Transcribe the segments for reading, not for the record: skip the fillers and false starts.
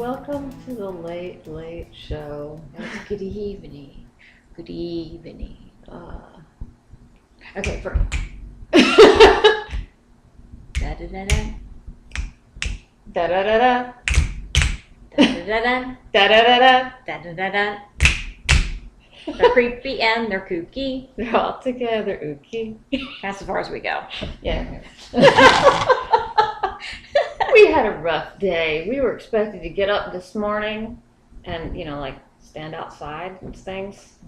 welcome to the Late Late Show. Good evening. Good evening. Okay, for Da da da da. da da da da Da da da da da da da. da da da da. They're creepy and they're kooky. They're all together, ookie. That's as far as we go. Yeah. We had a rough day. We were expected to get up this morning and, like stand outside and things,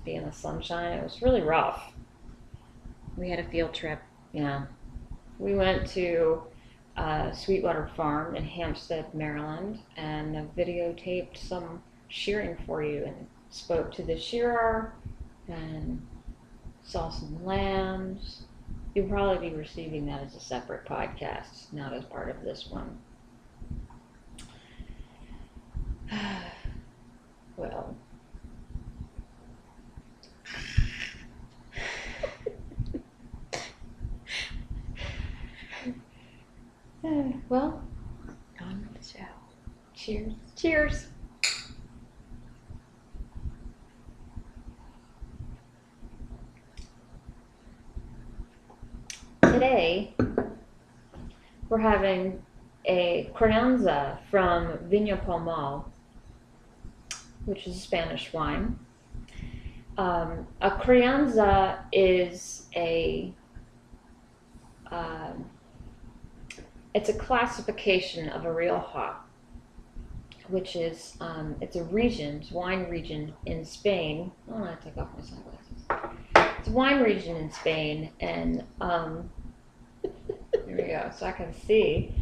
be in the sunshine. It was really rough. We had a field trip. Yeah. We went to Sweetwater Farm in Hampstead, Maryland, and videotaped some shearing for you and spoke to the shearer and saw some lambs. You'll probably be receiving that as a separate podcast, not as part of this one. Well. Well, On with the show. cheers. Cheers. Today, we're having a Crianza from Viña Palmal, which is a Spanish wine. A Crianza is it's a classification of a Rioja, which is it's a wine region in Spain. Oh, I gotta take off my sunglasses. It's a wine region in Spain, and there we go, so I can see.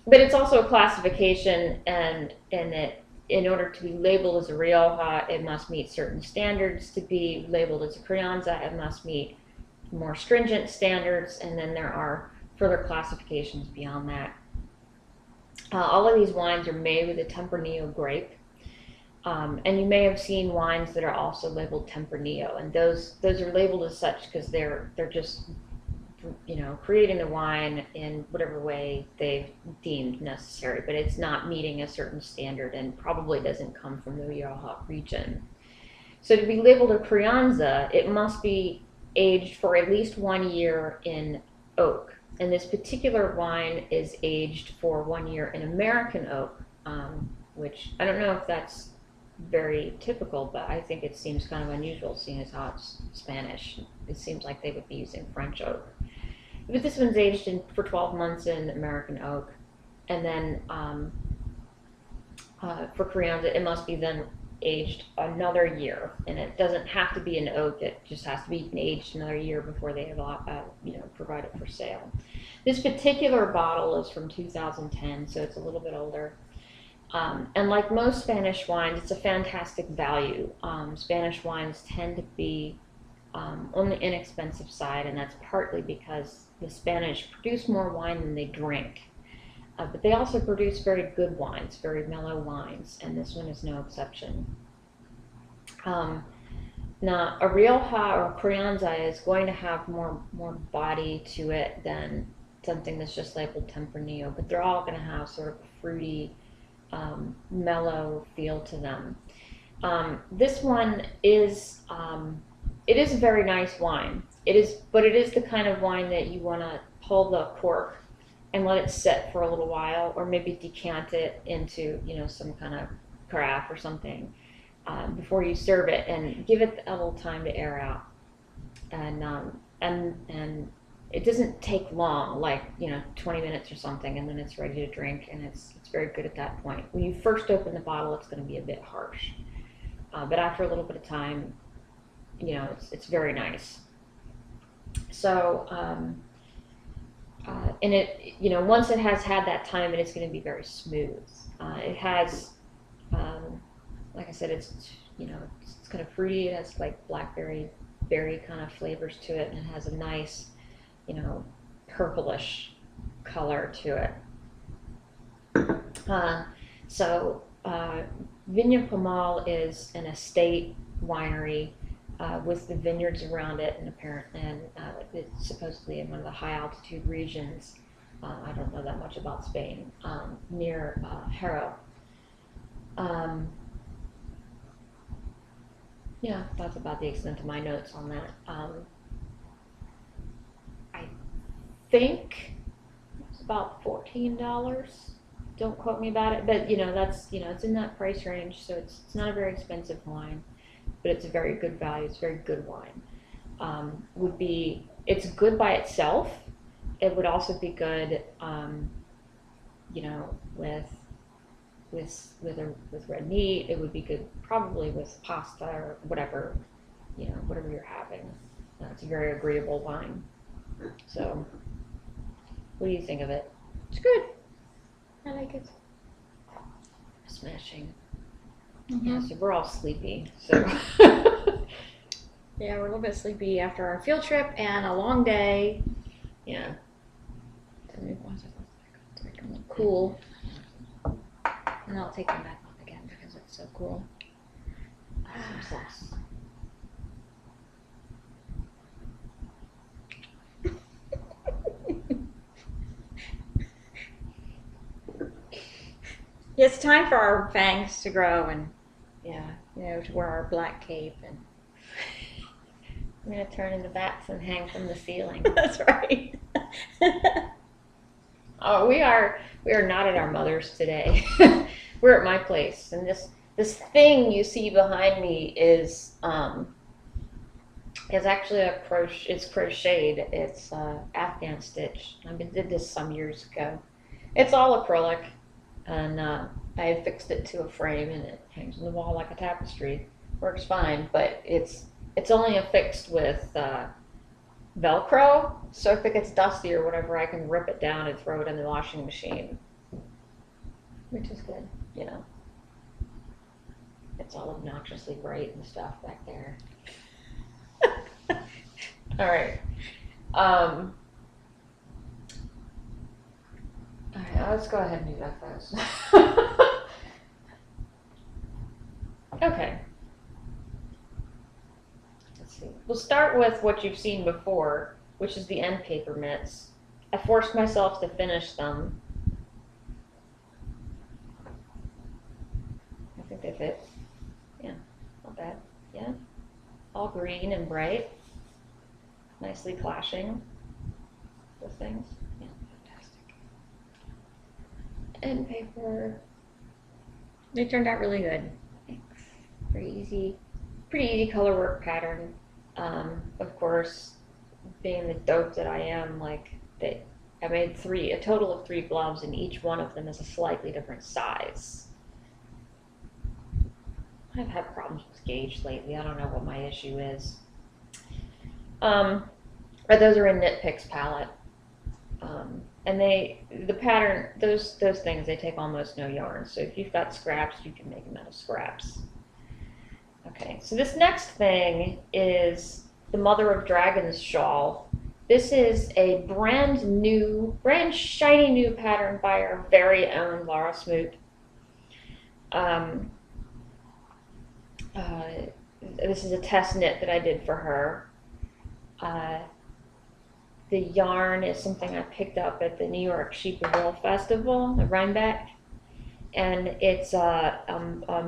But it's also a classification, and in order to be labeled as a Rioja, it must meet certain standards. To be labeled as a Crianza, it must meet more stringent standards, and then there are further classifications beyond that. All of these wines are made with a Tempranillo grape. And you may have seen wines that are also labeled Tempranillo, and those are labeled as such because they're just creating the wine in whatever way they've deemed necessary, but it's not meeting a certain standard and probably doesn't come from the Rioja region. So to be labeled a Crianza, it must be aged for at least 1 year in oak, and this particular wine is aged for 1 year in American oak, which I don't know if that's very typical, but I think it seems kind of unusual seeing as how it's Spanish. It seems like they would be using French oak. But this one's aged for 12 months in American oak, and then for Crianza, it must be then aged another year, and it doesn't have to be an oak. It just has to be aged another year before they have provide it for sale. This particular bottle is from 2010, so it's a little bit older. And like most Spanish wines, it's a fantastic value. Spanish wines tend to be on the inexpensive side, and that's partly because the Spanish produce more wine than they drink. But they also produce very good wines, very mellow wines, and this one is no exception. Now, a Rioja or a Crianza is going to have more body to it than something that's just labeled Tempranillo, but they're all going to have sort of a fruity, mellow feel to them. This one is it is a very nice wine. But it is the kind of wine that you want to pull the cork and let it sit for a little while, or maybe decant it into some kind of carafe or something before you serve it, and give it a little time to air out. And it doesn't take long, like 20 minutes or something, and then it's ready to drink, and it's very good at that point. When you first open the bottle, it's going to be a bit harsh, but after a little bit of time, it's very nice. So, and it, once it has had that time, it's going to be very smooth. It has, like I said, it's kind of fruity. It has like blackberry, berry kind of flavors to it, and it has a nice, purplish color to it. Viña Palmal is an estate winery with the vineyards around it, and it's supposedly in one of the high altitude regions. I don't know that much about Spain, near Harrow. Um, yeah, that's about the extent of my notes on that. I think it's about $14. Don't quote me about it, but that's it's in that price range, so it's not a very expensive wine, but it's a very good value. It's a very good wine. It's good by itself. It would also be good, with red meat. It would be good probably with pasta or whatever, whatever you're having. It's a very agreeable wine. So, what do you think of it? It's good. I like it. Smashing. Mm-hmm. Yeah, so we're all sleepy. So. Yeah, we're a little bit sleepy after our field trip and a long day. Yeah. Cool. And I'll take them back off again because it's so cool. It's time for our fangs to grow and, to wear our black cape and. I'm gonna turn into bats and hang from the ceiling. That's right. Oh, we are not at our mother's today. We're at my place, and this thing you see behind me is actually it's crocheted. It's Afghan stitch. Did this some years ago. It's all acrylic, and I fixed it to a frame, and it hangs on the wall like a tapestry. Works fine, but it's only affixed with Velcro, so if it gets dusty or whatever, I can rip it down and throw it in the washing machine, which is good, It's all obnoxiously bright and stuff back there. All right. All right, let's go ahead and do that first. Okay. We'll start with what you've seen before, which is the end paper mitts. I forced myself to finish them. I think they fit. Yeah, not bad. Yeah, all green and bright, nicely clashing with things. Yeah, fantastic. End paper. They turned out really good. Thanks. Pretty easy color work pattern. Of course, being the dope that I am, I made a total of 3 gloves, and each one of them is a slightly different size. I've had problems with gauge lately. I don't know what my issue is. But those are in Knit Picks palette. And the pattern, those things, they take almost no yarn. So if you've got scraps, you can make them out of scraps. Okay, so this next thing is the Mother of Dragons shawl. This is a brand shiny new pattern by our very own Laura Smoot. This is a test knit that I did for her. The yarn is something I picked up at the New York Sheep and Wool Festival at Rhinebeck. And it's a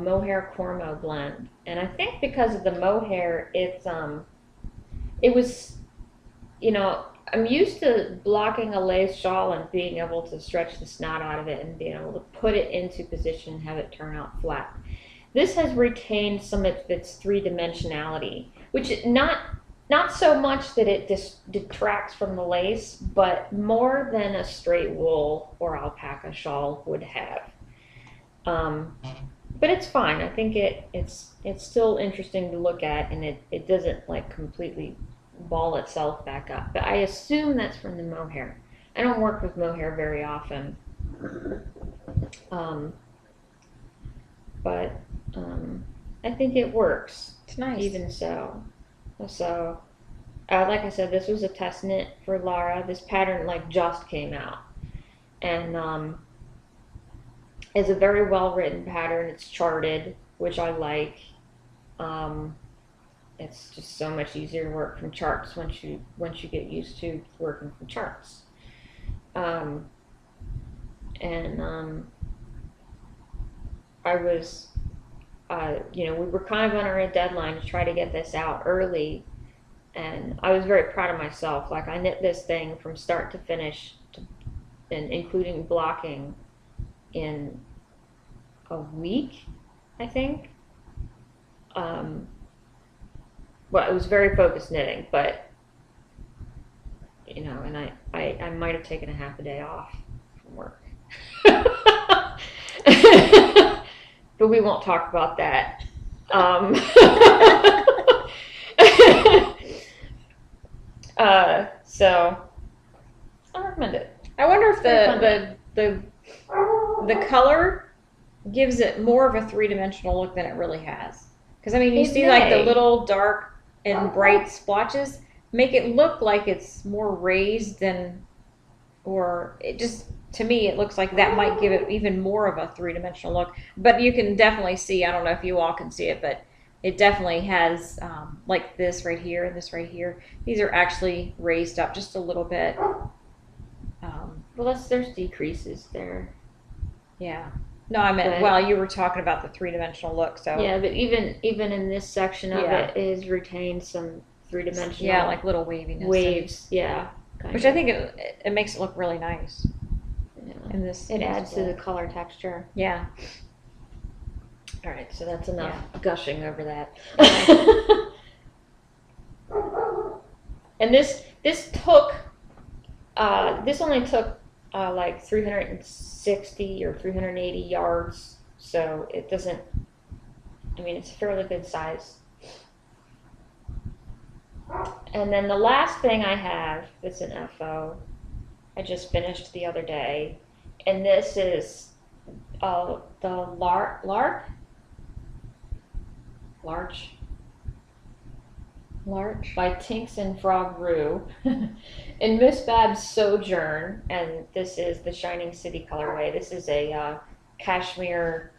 mohair cormo blend. And I think because of the mohair, it was, I'm used to blocking a lace shawl and being able to stretch the snot out of it and being able to put it into position and have it turn out flat. This has retained some of its three-dimensionality, which not so much that it detracts from the lace, but more than a straight wool or alpaca shawl would have. But it's fine. I think it's still interesting to look at, and it doesn't completely ball itself back up. But I assume that's from the mohair. I don't work with mohair very often. But I think it works. It's nice. Even so. So, like I said, this was a test knit for Laura. This pattern just came out. And it's a very well written pattern. It's charted, which I like. It's just so much easier to work from charts once you get used to working from charts. Um, and I was, we were kind of under a deadline to try to get this out early, and I was very proud of myself. Like I knit this thing from start to finish, and including blocking, in a week, I think. Well, it was very focused knitting, but and I might have taken a half a day off from work. But we won't talk about that. So I recommend it. I wonder if the color gives it more of a three-dimensional look than it really has. Because I mean, you see like the little dark and bright splotches make it look like it's more raised than, or it just, to me, it looks like that might give it even more of a three-dimensional look. But you can definitely see, I don't know if you all can see it, but it definitely has like this right here and this right here. These are actually raised up just a little bit. Well, there's decreases there. Yeah. No, I meant, well, you were talking about the three-dimensional look, so. Yeah, but even in this section of it is retained some three-dimensional. Yeah, like little waviness. Waves, Which I think it makes it look really nice. Yeah. In this. It adds to the color texture. Yeah. All right, so that's enough gushing over that. And this only took like 360 or 380 yards, so it doesn't, it's a fairly good size. And then the last thing I have that's an FO, I just finished the other day, and this is the Larch by Tinks and Frog Roo in Miss Bab's Sojourn, and this is the Shining City colorway. This is a cashmere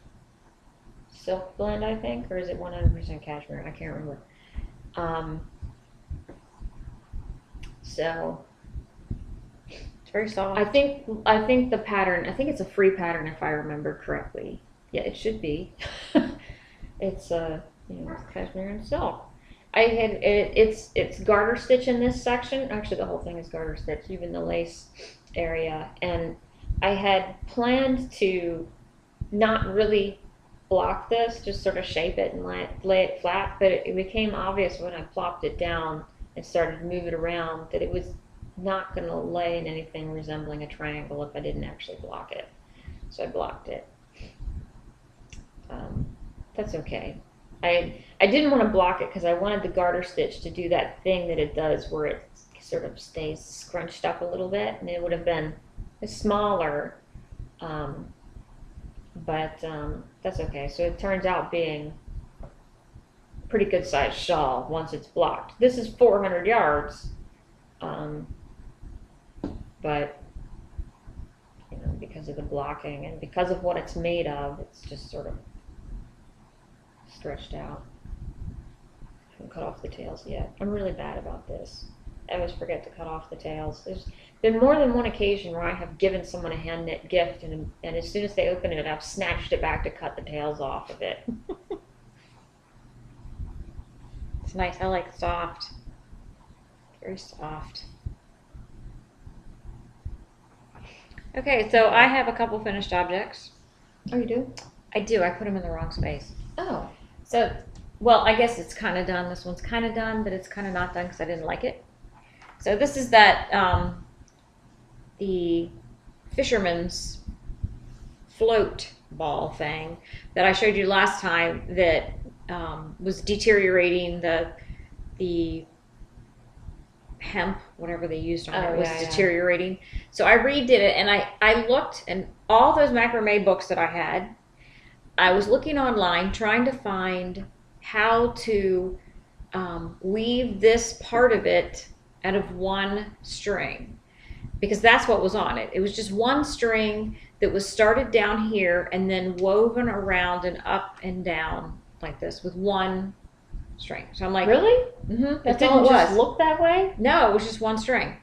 silk blend, I think, or is it 100% cashmere? I can't remember. So it's very soft. I think the pattern, I think it's a free pattern if I remember correctly. Yeah, it should be. It's cashmere and silk. It's garter stitch in this section. Actually, the whole thing is garter stitch, even the lace area. And I had planned to not really block this, just sort of shape it and lay it flat. But it became obvious when I plopped it down and started to move it around that it was not going to lay in anything resembling a triangle if I didn't actually block it. So I blocked it. That's okay. I didn't want to block it because I wanted the garter stitch to do that thing that it does where it sort of stays scrunched up a little bit, and it would have been smaller, but that's okay. So it turns out being a pretty good sized shawl once it's blocked. This is 400 yards, but because of the blocking and because of what it's made of, it's just sort of stretched out. I haven't cut off the tails yet. I'm really bad about this. I always forget to cut off the tails. There's been more than one occasion where I have given someone a hand knit gift, and as soon as they open it, I've snatched it back to cut the tails off of it. It's nice. I like soft. Very soft. Okay, so I have a couple finished objects. Oh, you do? I do. I put them in the wrong space. Oh. So, well, I guess it's kind of done. This one's kind of done, but it's kind of not done because I didn't like it. So this is that, the fisherman's float ball thing that I showed you last time that was deteriorating. The hemp, whatever they used on it, was deteriorating. So I redid it, and I looked, and all those macrame books that I had, I was looking online trying to find how to weave this part of it out of one string, because that's what was on it. It was just one string that was started down here and then woven around and up and down like this with one string. So I'm like, really? Mm-hmm. That didn't just look that way? No, it was just one string.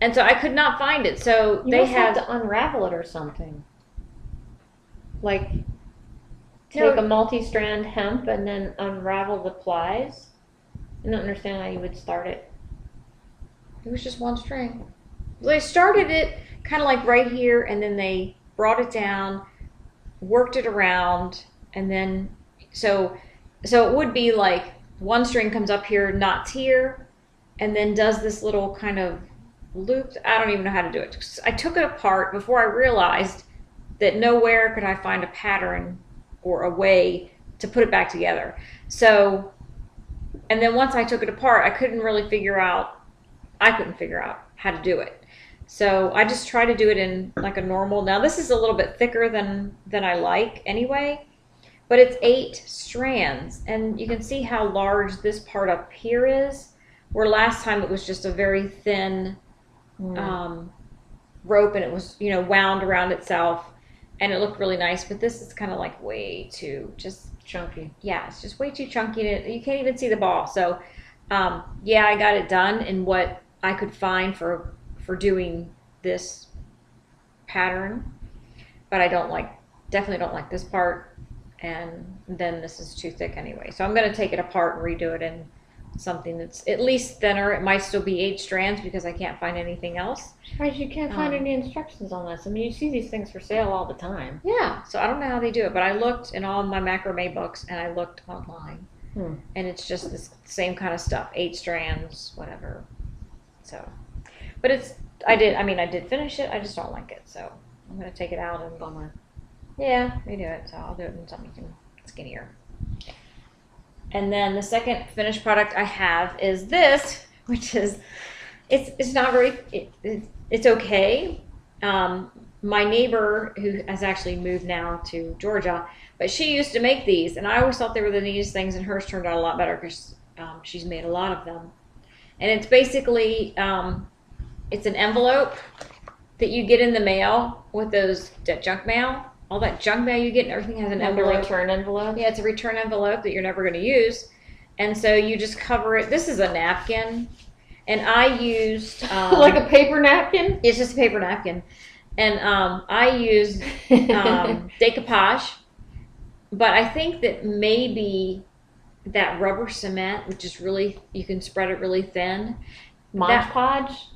And so I could not find it. So You they must have have to unravel it or something. Like No. take a multi-strand hemp and then unravel the plies. I don't understand how you would start it. It was just one string. They started it kind of like right here, and then they brought it down, worked it around, and then so it would be like one string comes up here, knots here, and then does this little kind of loop. I don't even know how to do it. I took it apart before I realized that nowhere could I find a pattern or a way to put it back together. So, and then once I took it apart, I couldn't figure out how to do it. So I just try to do it in like a normal. Now this is a little bit thicker than I like anyway, but it's 8 strands, and you can see how large this part up here is, where last time it was just a very thin rope, and it was, you know, wound around itself, and it looked really nice. But this is kind of like way too just Chunky. Yeah, it's just way too chunky, and you can't even see the ball. So yeah, I got it done in what I could find for doing this pattern, but I definitely don't like this part, and then this is too thick anyway. So I'm going to take it apart and redo it in something that's at least thinner. It might still be 8 strands because I can't find anything else. Surprised you can't find any instructions on this. I mean, you see these things for sale all the time. Yeah, so I don't know how they do it, but I looked in all my macrame books, and I looked online, and it's just this same kind of stuff, 8 strands, whatever. So, but I did finish it. I just don't like it, so I'm gonna take it out and Bummer. yeah, redo it. So I'll do it in something skinnier. And then the second finished product I have is this, which is it's not very it's okay. My neighbor, who has actually moved now to Georgia, but she used to make these, and I always thought they were the neatest things, and hers turned out a lot better because she's made a lot of them. And it's basically it's an envelope that you get in the mail with that junk mail. All that junk mail you get and everything has an envelope. A return envelope? Yeah, it's a return envelope that you're never going to use. And so you just cover it. This is a napkin. And I used... like a paper napkin? It's just a paper napkin. And I used decoupage. But I think that maybe that rubber cement, which is really... You can spread it really thin. Mod Podge?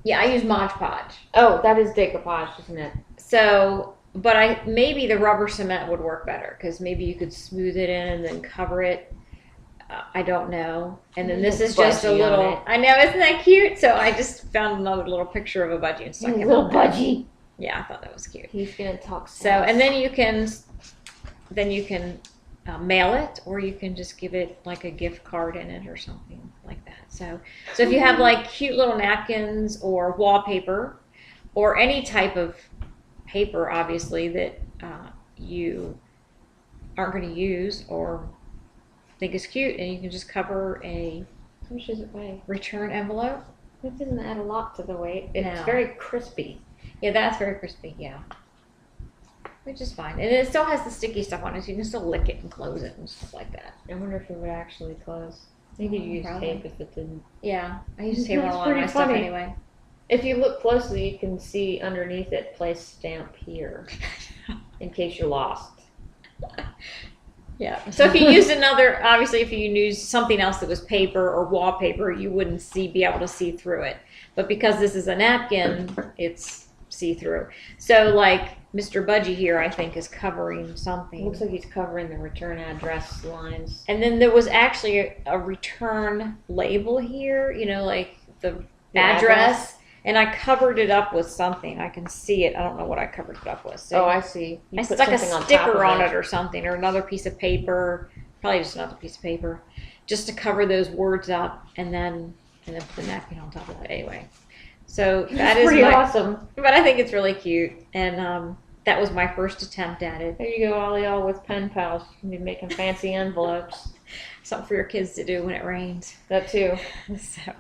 Yeah, I use Mod Podge. Oh, that is decoupage, isn't it? So... But maybe the rubber cement would work better, because maybe you could smooth it in and then cover it. I don't know. And then this is just a little. I know, isn't that cute? So I just found another little picture of a budgie and stuck it. Little budgie. Yeah, I thought that was cute. He's gonna talk. So, and then you can mail it, or you can just give it like a gift card in it or something like that. So if you have like cute little napkins or wallpaper or any type of paper, obviously, that you aren't going to use or think is cute, and you can just cover a How much does it weigh? return envelope. It doesn't add a lot to the weight. It's No. very crispy. Yeah, that's very crispy, yeah. Which is fine. And it still has the sticky stuff on it, so you can still lick it and close it and stuff like that. I wonder if it would actually close. I think you'd use Probably. tape if it didn't. Yeah, I use tape on That's a lot of my pretty stuff funny. anyway. If you look closely, you can see underneath it, place stamp here, in case you're lost. Yeah. So if you used obviously if you used something else that was paper or wallpaper, you wouldn't be able to see through it. But because this is a napkin, it's see-through. So like Mr. Budgie here, I think, is covering something. It looks like he's covering the return address lines. And then there was actually a return label here, like the address. And I covered it up with something. I can see it. I don't know what I covered it up with. So I see. I stuck a sticker on it or something, or another piece of paper. Probably just another piece of paper, just to cover those words up, and then put the napkin on top of it. Anyway, so that is pretty awesome. But I think it's really cute, and that was my first attempt at it. There you go, all y'all with pen pals. You can be making fancy envelopes. Something for your kids to do when it rains. That too. So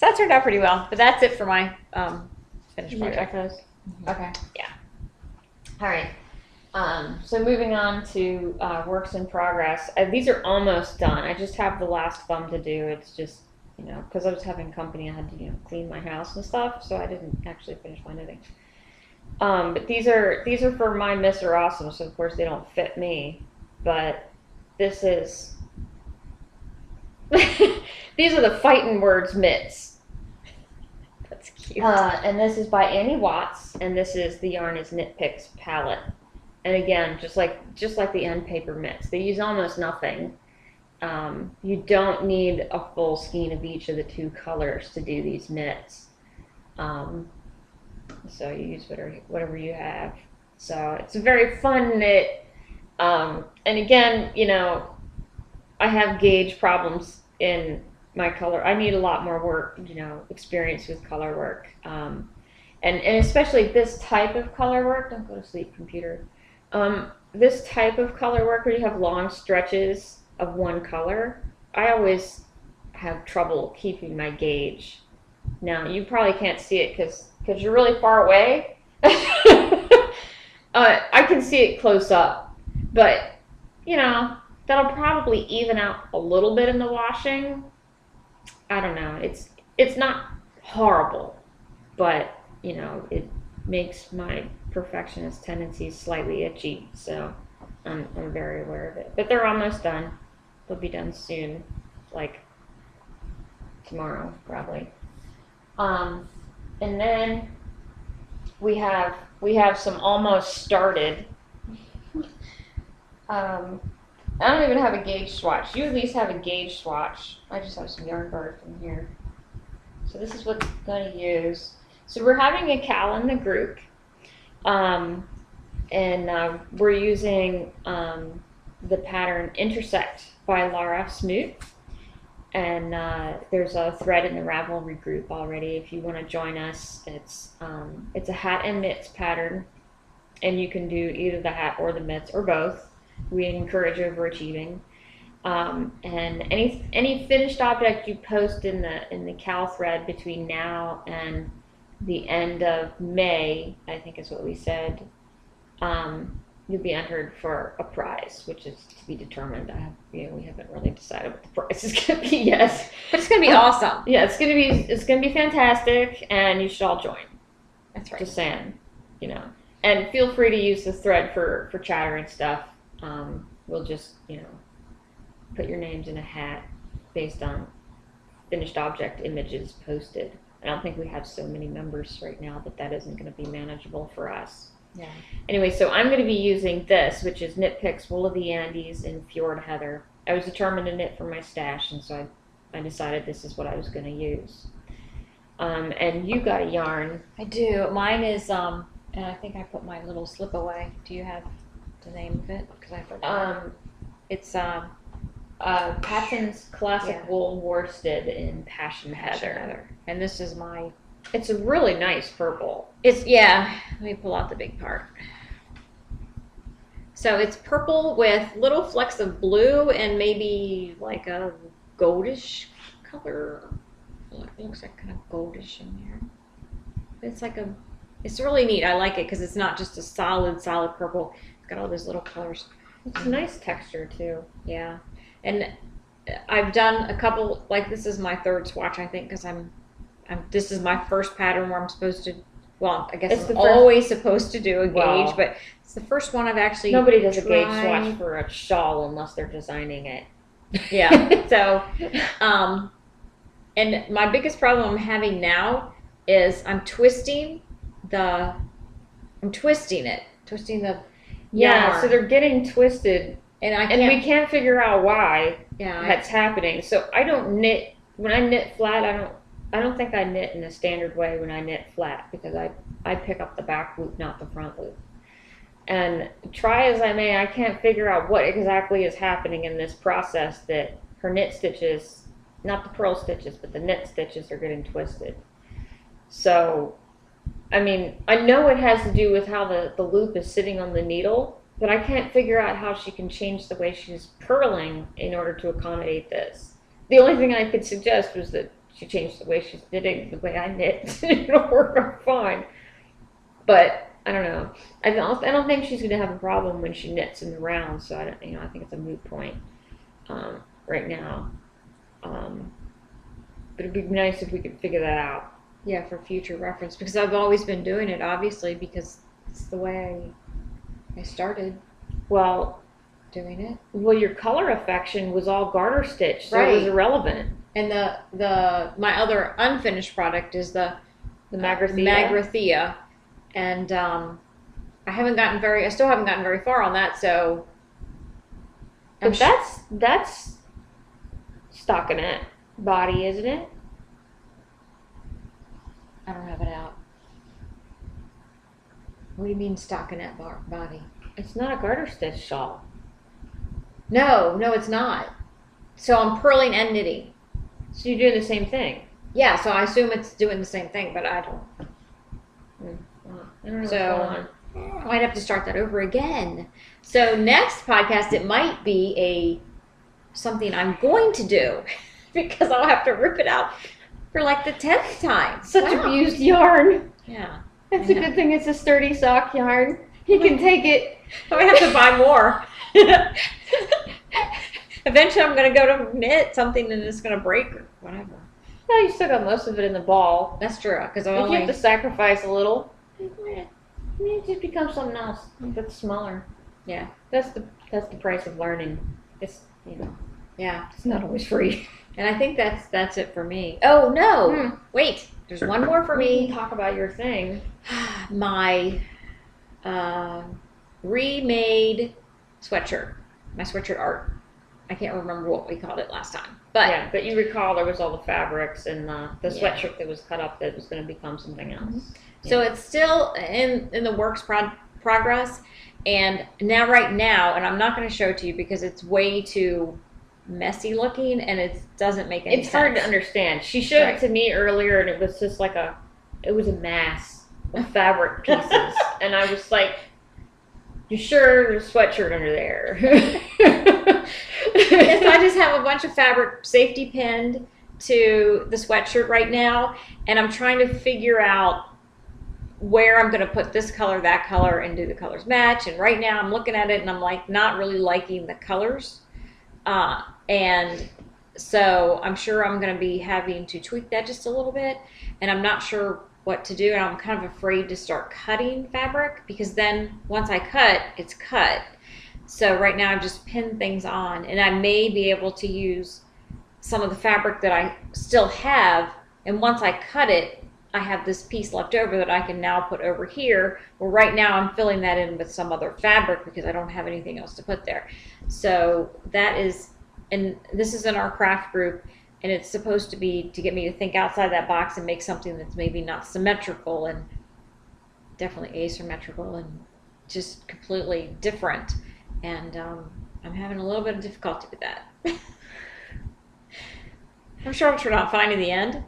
that turned out pretty well. But that's it for my finished Your project. echoes. Okay. Yeah. All right. So moving on to works in progress. These are almost done. I just have the last thumb to do. It's just you know, because I was having company, I had to, you know, clean my house and stuff, so I didn't actually finish my knitting. But these are for my Mr. Awesome, so of course they don't fit me. But this is these are the Fighting Words mitts. That's cute. And this is by Annie Watts, and this is the yarn is Knit Picks palette. And again, just like the end paper mitts, they use almost nothing. You don't need a full skein of each of the two colors to do these mitts. So you use whatever you have. So it's a very fun knit. And again, you know, I have gauge problems in my color. I need a lot more work, you know, experience with color work. And especially this type of color work. Don't go to sleep, computer. This type of color work where you have long stretches of one color, I always have trouble keeping my gauge. Now, you probably can't see it because you're really far away. I can see it close up, but, you know, that'll probably even out a little bit in the washing. I don't know. It's not horrible, but, you know, it makes my perfectionist tendencies slightly itchy, so I'm very aware of it. But they're almost done. They'll be done soon, like tomorrow, probably. And then we have some almost started. I don't even have a gauge swatch. You at least have a gauge swatch. I just have some yarn bark from here. So this is what I'm going to use. So we're having a cal in the group. And we're using the pattern Intersect by Laura Smoot. And there's a thread in the Ravelry group already if you want to join us. It's a hat and mitts pattern, and you can do either the hat or the mitts or both. We encourage overachieving. And any finished object you post in the cal thread between now and the end of May, I think is what we said, you'll be entered for a prize, which is to be determined. We haven't really decided what the prize is going to be yet, but it's going to be awesome. Yeah, it's going to be fantastic, and you should all join. That's right. Just saying, you know. And feel free to use the thread for chatter and stuff. We'll just, you know, put your names in a hat based on finished object images posted. I don't think we have so many members right now that isn't going to be manageable for us. Yeah. Anyway, so I'm going to be using this, which is Knit Picks Wool of the Andes in Fjord Heather. I was determined to knit for my stash, and so I decided this is what I was going to use. And you got a yarn. I do. Mine is, and I think I put my little slip away. Do you have the name of it? Because I forgot. It's Patton's Classic Wool Worsted in Passion Heather. And this is my... It's a really nice purple. Let me pull out the big part. So it's purple with little flecks of blue and maybe like a goldish color. It looks like kind of goldish in here. It's really neat. I like it because it's not just a solid purple. It's got all those little colors. It's a nice texture too. Yeah. And I've done a couple, like this is my third swatch, I think, because this is my first pattern where I'm supposed to, well, I guess I'm always supposed to do a gauge, but it's the first one I've actually Nobody does a gauge swatch for a shawl unless they're designing it. Yeah. So, and my biggest problem I'm having now is I'm twisting the yarn. So they're getting twisted. And we can't figure out why that's happening. So I don't knit, when I knit flat, I don't think I knit in a standard way when I knit flat because I pick up the back loop, not the front loop. And try as I may, I can't figure out what exactly is happening in this process that her knit stitches, not the purl stitches, but the knit stitches are getting twisted. So, I mean, I know it has to do with how the loop is sitting on the needle, but I can't figure out how she can change the way she's purling in order to accommodate this. The only thing I could suggest was that she changed the way she's knitting, the way I knit. It'll work out fine. But I don't know. I don't think she's going to have a problem when she knits in the round. So I think it's a moot point right now. But it'd be nice if we could figure that out. Yeah, for future reference, because I've always been doing it, obviously, because it's the way I started Well, doing it. your color affection was all garter stitch, so it Right. was irrelevant. And my other unfinished product is the Magrathea. Magrathea, and I still haven't gotten very far on that. So, But that's stockinette body, isn't it? I don't have it out. What do you mean stockinette body? It's not a garter stitch shawl. No, it's not. So I'm purling and knitting. So you're doing the same thing. Yeah, so I assume it's doing the same thing, but I don't. I don't know So- what's going on. I might have to start that over again. So next podcast, it might be something I'm going to do because I'll have to rip it out for like the 10th time. Such Wow. abused yarn. Yeah. It's a Yeah. good thing it's a sturdy sock yarn. You can take it. I might have to buy more. Eventually, I'm going to go to knit something and it's going to break or whatever. Well, you still got most of it in the ball. That's true, because If you have to sacrifice a little, it just becomes something else that's smaller. Yeah. That's the price of learning. It's Yeah. it's not always free. And I think that's it for me. Oh, no. Wait. There's one more for We me. can talk about your thing. My remade sweatshirt. My sweatshirt art. I can't remember what we called it last time. But Yeah, but you recall there was all the fabrics and the Yeah. sweatshirt that was cut up that was going to become something else. so it's still in the works progress. And right now, and I'm not going to show it to you because it's way too messy looking and it doesn't make any It's sense. hard to understand. She showed Right. it to me earlier, and it was just like it was a mass of fabric pieces, and I was like, "You sure there's a sweatshirt under there?" Yes, I just have a bunch of fabric safety pinned to the sweatshirt right now, and I'm trying to figure out where I'm going to put this color, that color, and do the colors match. And right now I'm looking at it and I'm like not really liking the colors. And so I'm sure I'm going to be having to tweak that just a little bit, and I'm not sure what to do, and I'm kind of afraid to start cutting fabric because then once I cut, it's cut. So right now I've just pinned things on, and I may be able to use some of the fabric that I still have, and once I cut it, I have this piece left over that I can now put over here. Well, right now I'm filling that in with some other fabric because I don't have anything else to put there. So that is, and this is in our craft group, and it's supposed to be to get me to think outside that box and make something that's maybe not symmetrical and definitely asymmetrical and just completely different. And I'm having a little bit of difficulty with that. I'm sure I'll turn out fine in the end.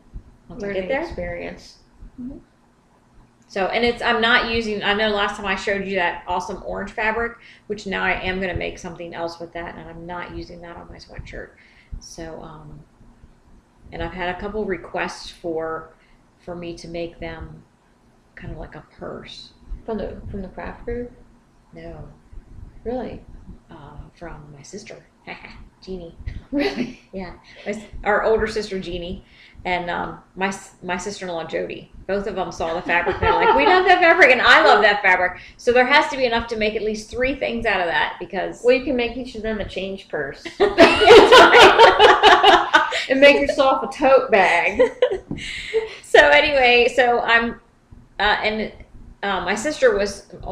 Once I get Learning there. experience. So, and I'm not using, I know last time I showed you that awesome orange fabric, which now I am going to make something else with that, and I'm not using that on my sweatshirt. So, and I've had a couple requests for me to make them kind of like a purse. From the craft group? No, Really? from my sister, Jeannie. Really? Yeah, our older sister Jeannie, and my sister-in-law Jody. Both of them saw the fabric and they're like, "We love that fabric," and I love that fabric. So there has to be enough to make at least 3 things out of that because. Well, you can make each of them a change purse. That's right. And make yourself a tote bag. So anyway, so I'm, my sister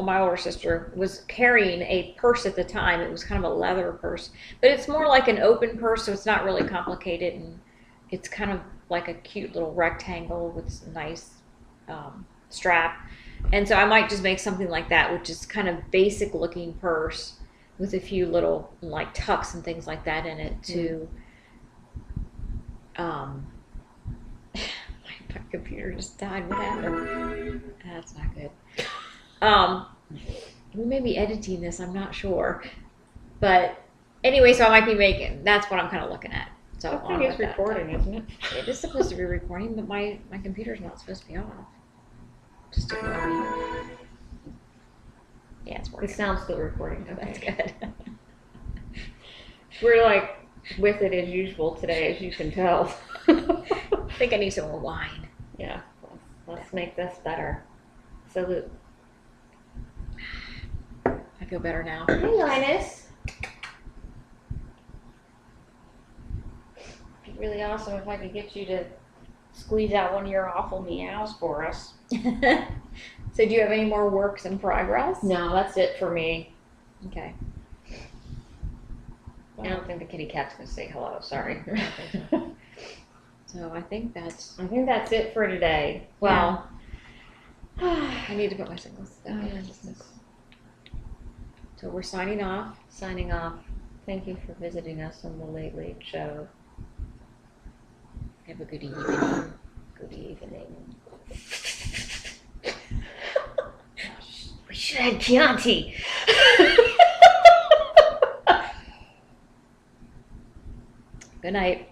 my older sister was carrying a purse at the time. It was kind of a leather purse, but it's more like an open purse, so it's not really complicated, and it's kind of like a cute little rectangle with a nice strap. And so I might just make something like that, which is kind of basic looking purse with a few little like tucks and things like that in it to. My computer just died. What happened? That's not good. We may be editing this, I'm not sure. But anyway, so I might be making, that's what I'm kind of looking at. So I think it's recording, isn't it? It is supposed to be recording, but my computer's not supposed to be off. Just ignore me. Yeah, it's The working. sound's still recording. That's Okay. good. We're like with it as usual today, as you can tell. think I need some more wine. Yeah, let's make this better. Salute. I feel better now. Hey, Linus. It'd be really awesome if I could get you to squeeze out one of your awful meows for us. So do you have any more works in progress? No, that's it for me. Okay. I don't think the kitty cat's gonna say hello. Sorry. So I think that's, I think that's it for today. well, Well, I need to put my singles stuff in. So we're signing off. signing off. Thank you for visiting us on the Late Late Show. Have a good evening. Good evening. We should have had Chianti. Good night.